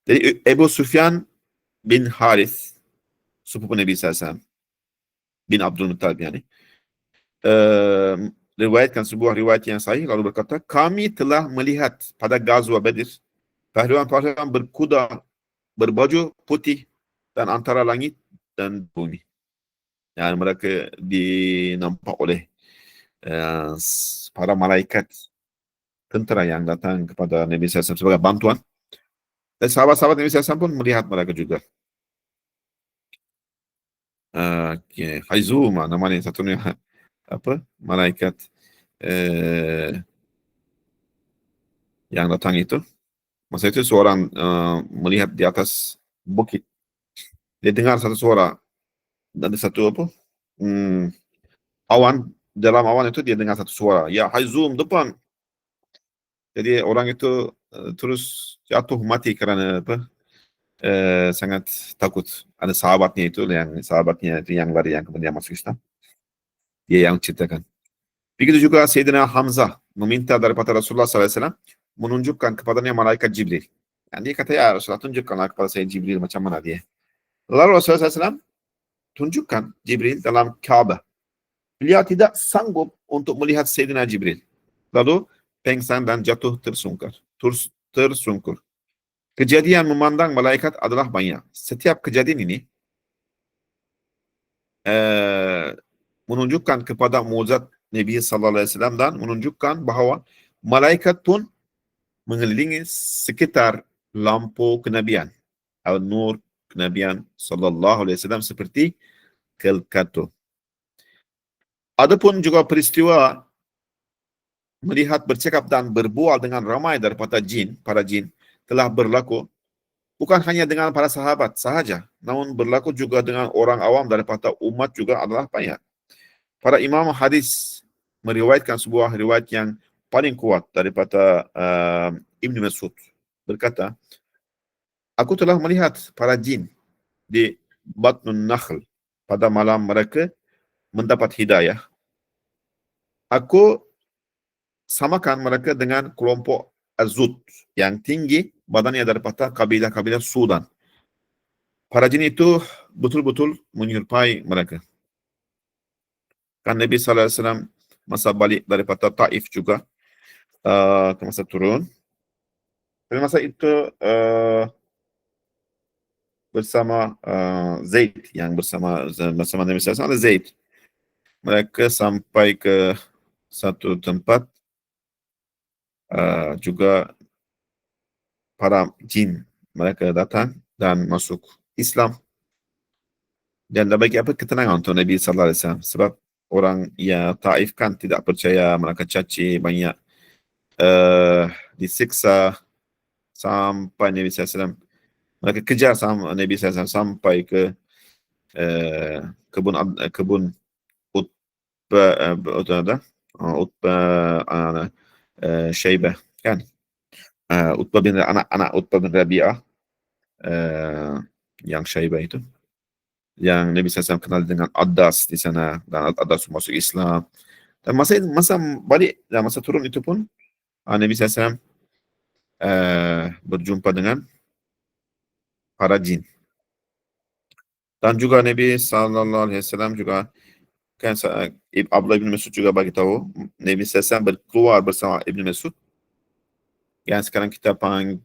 Jadi Abu Sufyan bin Harith, sepupu Nabi SAW, bin Abdul Muttalib yani, riwayatkan sebuah riwayat yang sahih, lalu berkata, kami telah melihat pada Ghazwa Badr pahlawan-pahlawan berkuda berbaju putih dan antara langit dan bumi. Yang mereka dinampak oleh para malaikat tentera yang datang kepada Nabi SAW sebagai bantuan. Dan sahabat-sahabat Nabi SAW pun melihat mereka juga. Haizuma namanya satunya, malaikat yang datang itu. Masa itu seorang melihat di atas bukit Dia dengar satu suara, ada satu apa? Awan, dalam awan itu dia dengar satu suara, ya Haizum depan. Jadi orang itu terus jatuh mati karena apa? Sangat takut. Ada sahabatnya itu yang lari yang kemudian masuk Islam. Dia yang ceritakan. Begitu juga Sayyidina Hamzah meminta daripada Rasulullah SAW menunjukkan kepadanya malaikat Jibril. Dan dia kata, ya Rasulullah, tunjukkanlah kepada saya Jibril macam mana dia. Lalu Rasulullah SAW tunjukkan Jibril dalam Kaabah. Beliau tidak sanggup untuk melihat Sayyidina Jibril. Lalu pengsan dan jatuh tersungkur. Kejadian memandang malaikat adalah banyak. Setiap kejadian ini menunjukkan kepada mukjizat Nabi sallallahu alaihi wasallam dan menunjukkan bahawa malaikat pun mengelilingi sekitar lampu kenabian atau nur kenabian sallallahu alaihi wasallam seperti kelkato. Adapun juga peristiwa melihat, bercakap dan berbual dengan ramai daripada para jin telah berlaku bukan hanya dengan para sahabat sahaja, namun berlaku juga dengan orang awam daripada umat juga adalah banyak. Para imam hadis meriwayatkan sebuah riwayat yang paling kuat daripada Ibn Mas'ud. Berkata, aku telah melihat para jin di Batnun Nakhl pada malam mereka mendapat hidayah. Aku samakan mereka dengan kelompok Azud yang tinggi badannya daripada kabilah-kabilah Sudan. Para jin itu betul-betul menyerupai mereka. Kan Nabi SAW masa balik daripada Taif juga, ke masa turun. Pada masa itu bersama Zaid, yang bersama Nabi SAW ada Zaid. Mereka sampai ke satu tempat, juga para jin mereka datang dan masuk Islam, dan bagi apa ketenangan untuk Nabi sallallahu alaihi wasallam, sebab orang ya Taif kan tidak percaya, mereka caci banyak, disiksa sampai Nabi sallallahu alaihi wasallam, mereka kejar sama Nabi sallallahu alaihi wasallam sampai ke kebun Utbah, Syaibah kan, Utbah bin anak Utbah bin Rabi'ah, yang Syaibah itu, yang Nabi SAW kenal dengan Addas di sana, dan Addas masuk Islam. Dan masa balik dan masa turun itu pun Nabi SAW berjumpa dengan para jin. Dan juga Nabi SAW juga kan, Abdullah bin Mas'ud juga bagi tahu Nabi SAW berkeluar bersama Ibn Mas'ud, yang sekarang kita panggil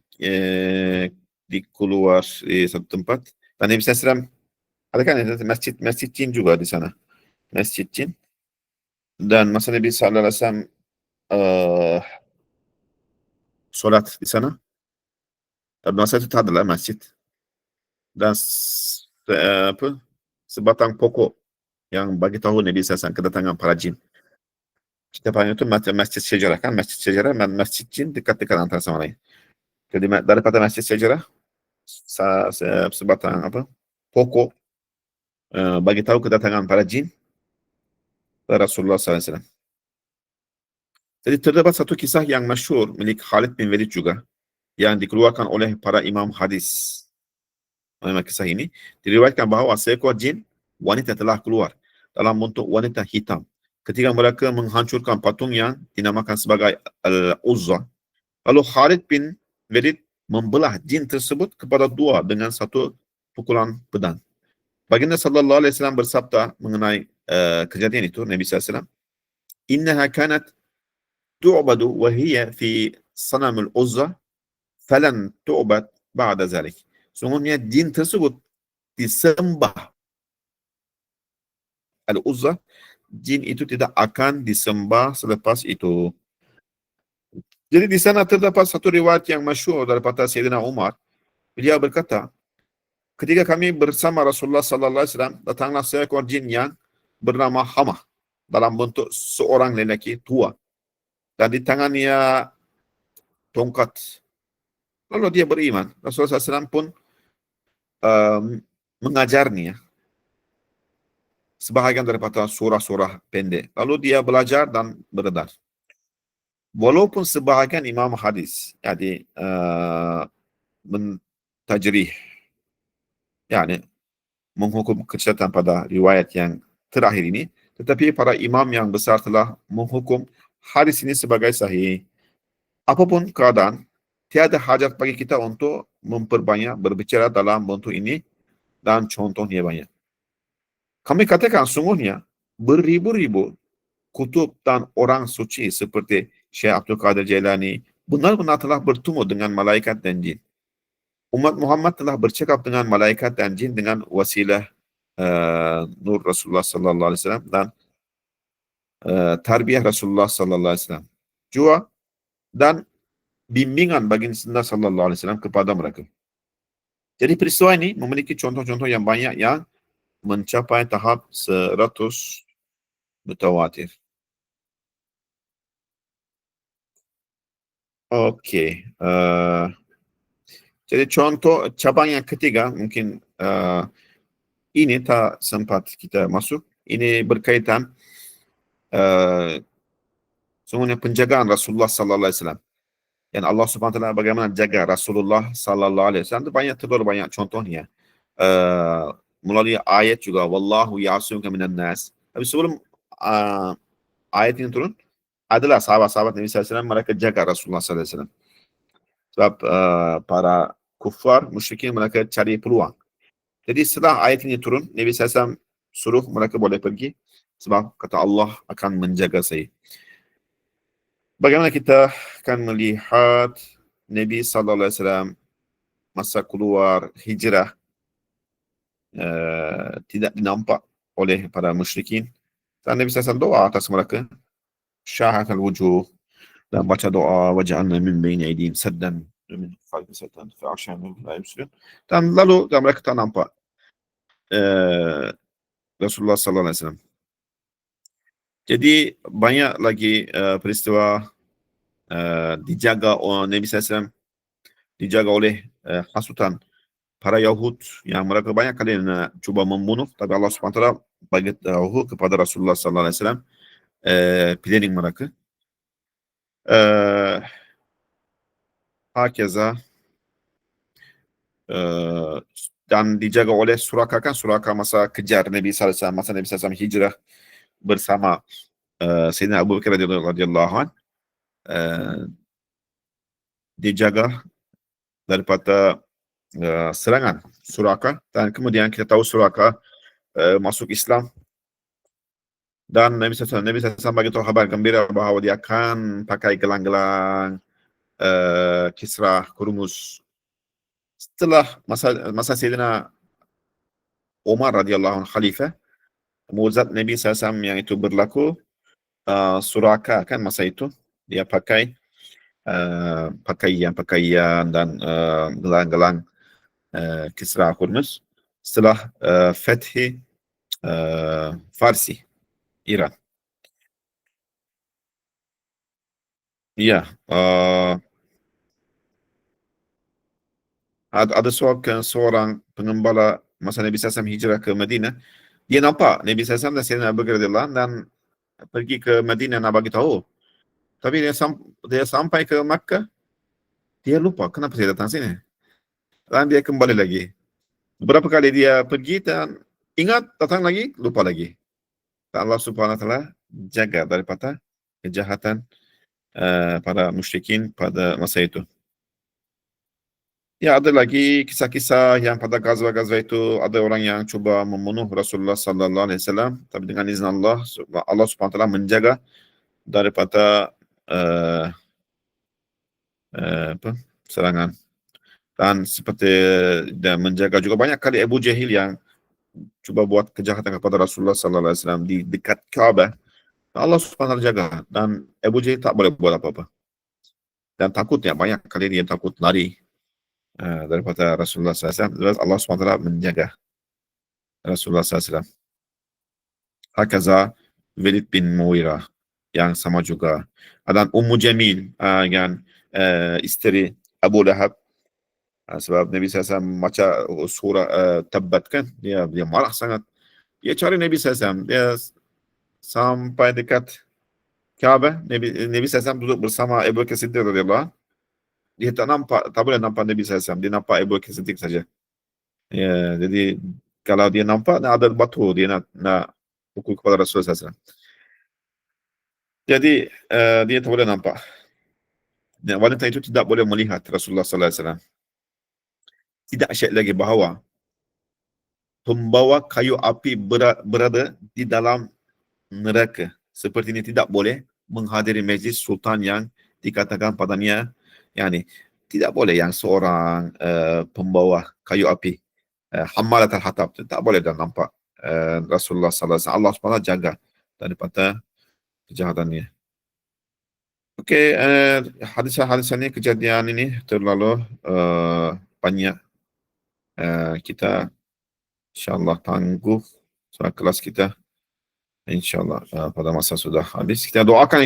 di keluar di satu tempat. Dan Nabi SAW ada kan masjid jin juga di sana, masjid jin. Dan masa Nabi SAW solat di sana, dan masa itu adalah masjid, dan sebatang pokok yang bagi tahu Nabi SAW kedatangan para jin. Kita panggil itu masjid sejarah kan, masjid sejarah dan masjid jin dekat-dekat antara sama lain. Jadi daripada masjid sejarah, sebatang pokok bagi tahu kedatangan para jin Rasulullah SAW. Jadi terdapat satu kisah yang masyhur milik Khalid bin Walid juga, yang dikeluarkan oleh para imam hadis. Dalam kisah ini diriwayatkan bahawa seekor jin wanita telah keluar dalam bentuk wanita hitam ketika mereka menghancurkan patung yang dinamakan sebagai Al-Uzza. Lalu Khalid bin Walid membelah jin tersebut kepada dua dengan satu pukulan pedang. Baginda sallallahu alaihi wasallam bersabda mengenai kejadian itu, Nabi SAW, innaha kanat tu'badu wa hiya fi sanamul Uzza falan tu'bad ba'da zalik. Sungguhnya jin tersebut disembah Al-Uzza, jin itu tidak akan disembah selepas itu. Jadi di sana terdapat satu riwayat yang masyhur daripada Sayyidina Umar. Beliau berkata, ketika kami bersama Rasulullah sallallahu alaihi wasallam, datanglah seekor jin yang bernama Hamah dalam bentuk seorang lelaki tua, dan di tangannya tongkat. Lalu dia beriman. Rasulullah SAW pun mengajar nih ya, sebahagian daripada surah-surah pendek. Lalu dia belajar dan beredar. Walaupun sebahagian imam hadis, jadi mentajrih, yani menghukum kesesatan pada riwayat yang terakhir ini, tetapi para imam yang besar telah menghukum hadis ini sebagai sahih. Apapun keadaan, tiada hajat bagi kita untuk memperbanyak berbicara dalam bentuk ini dan contohnya banyak. Kami katakan sungguhnya beribu-ribu kutub dan orang suci seperti Syekh Abdul Qadir Jailani benar-benar telah bertemu dengan malaikat dan jin. Umat Muhammad telah bercakap dengan malaikat dan jin dengan wasilah nur Rasulullah sallallahu alaihi wasallam dan tarbiyah Rasulullah sallallahu alaihi wasallam. Jua dan bimbingan baginda sallallahu alaihi wasallam kepada mereka. Jadi peristiwa ini memiliki contoh-contoh yang banyak yang mencapai tahap 100 mutawatir. Okey. Jadi contoh cabang yang ketiga mungkin ini tak sempat kita masuk. Ini berkaitan sungguhnya penjagaan Rasulullah sallallahu alaihi wasallam. Dan Allah Subhanahu wa taala bagaimana jaga Rasulullah sallallahu alaihi wasallam, itu banyak terlalu banyak contohnya. Melalui ayat juga wallahu ya'sumuka minan nas. Tapi sebelum ayat ini turun, adalah sahabat-sahabat Nabi sallallahu alaihi wasallam mereka jaga Rasulullah sallallahu alaihi wasallam. Sebab para kufar musyrikin mereka cari peluang. Jadi setelah ayat ini turun, Nabi sallallahu alaihi wasallam suruh mereka boleh pergi sebab kata Allah akan menjaga saya. Bagaimana kita akan melihat Nabi sallallahu alaihi wasallam masa keluar hijrah tidak dinampak oleh para musyrikin. Dan Nabi sallallahu alaihi wasallam doa atas mereka, syahat al-wujuh, dan baca doa waj'alna min baini aydihim saddan min khalfi saddan fa'ashhadu la yubsirun. Dan lalu mereka tak nampak Rasulullah sallallahu alaihi wasallam. Jadi banyak lagi peristiwa dijaga oleh Nabi sallallahu alaihi wasallam, dijaga oleh hasutan para Yahud yang mereka banyak kali nak cuba membunuh, tapi Allah Subhanahu wa taala bagi tahu kepada Rasulullah sallallahu alaihi wasallam planning mereka. Hakeza dan dijaga oleh Suraka, kan Suraka masa kejar Nabi sallallahu alaihi wasallam, masa Nabi sallallahu alaihi wasallam hijrah bersama Sayyidina Abu Bakar radhiyallahu anhu, dijaga daripada serangan Suraka, dan kemudian kita tahu Suraka masuk Islam dan Nabi SAW bagi tahu kabar gembira bahawa dia akan pakai gelang-gelang Kisra, Kurmus. Setelah masa Sayyidina Umar radhiyallahu anhu khalifah, mukjizat Nabi SAW yang itu berlaku, Suraka kan masa itu dia pakai pakaian dan gelang-gelang Kisra Hurmuz setelah fethi Farsi, Iran. Iya, ada seorang pengembala masa Nabi SAW hijrah ke Madinah, dia nampak Nabi SAW dan Sayyidina Abu Bakar radhiyallahu anhu dan pergi ke Madinah nak bagi tahu. Tapi dia sampai ke Makkah, dia lupa kenapa saya datang sini. Dan dia kembali lagi. Beberapa kali dia pergi dan ingat, datang lagi, lupa lagi. Dan Allah Subhanahu wa taala jaga daripada kejahatan para musyrikin pada masa itu. Ya, ada lagi kisah-kisah yang pada gazwa-gazwa itu ada orang yang cuba membunuh Rasulullah sallallahu alaihi wasallam, tapi dengan izin Allah, Allah Subhanahu wa taala menjaga daripada serangan. Dan seperti dan menjaga juga banyak kali Abu Jahil yang cuba buat kejahatan kepada Rasulullah sallallahu alaihi wasallam di dekat Kaabah. Allah Subhanahu wa taala jaga dan Abu Jahil tak boleh buat apa-apa. Dan takutnya banyak kali dia takut lari daripada Rasulullah sallallahu alaihi wasallam. Allah Subhanahu wa taala menjaga Rasulullah sallallahu alaihi wasallam. Hakaza Walid bin Mughirah yang sama juga. Dan Ummu Jamil yang isteri Abu Lahab Sebab Nabi SAW baca surah Tabbat kan, dia marah sangat. Dia cari Nabi SAW, dia sampai dekat Kaabah. Nabi SAW duduk bersama Abu Bakar Siddiq radhiyallahu anhu. Dia tak boleh nampak Nabi SAW, dia nampak Abu Bakar Siddiq saja. Ya, jadi kalau dia nampak ada batu, dia nak pukul kepada Rasulullah SAW. Jadi dia tak boleh nampak. Dan wanita itu tidak boleh melihat Rasulullah SAW. Tidak syak lagi bahawa pembawa kayu api berada di dalam neraka. Seperti ini tidak boleh menghadiri majlis sultan yang dikatakan padanya, yani tidak boleh yang seorang pembawa kayu api, hamalat al-hatab, tak boleh dah nampak Rasulullah SAW. Allah SWT jaga daripada kejahatannya. Okey, hadis-hadis ini, kejadian ini terlalu banyak. Kita insyaAllah tangguh soal kelas kita. InsyaAllah pada masa sudah habis. Kita doakan insyaAllah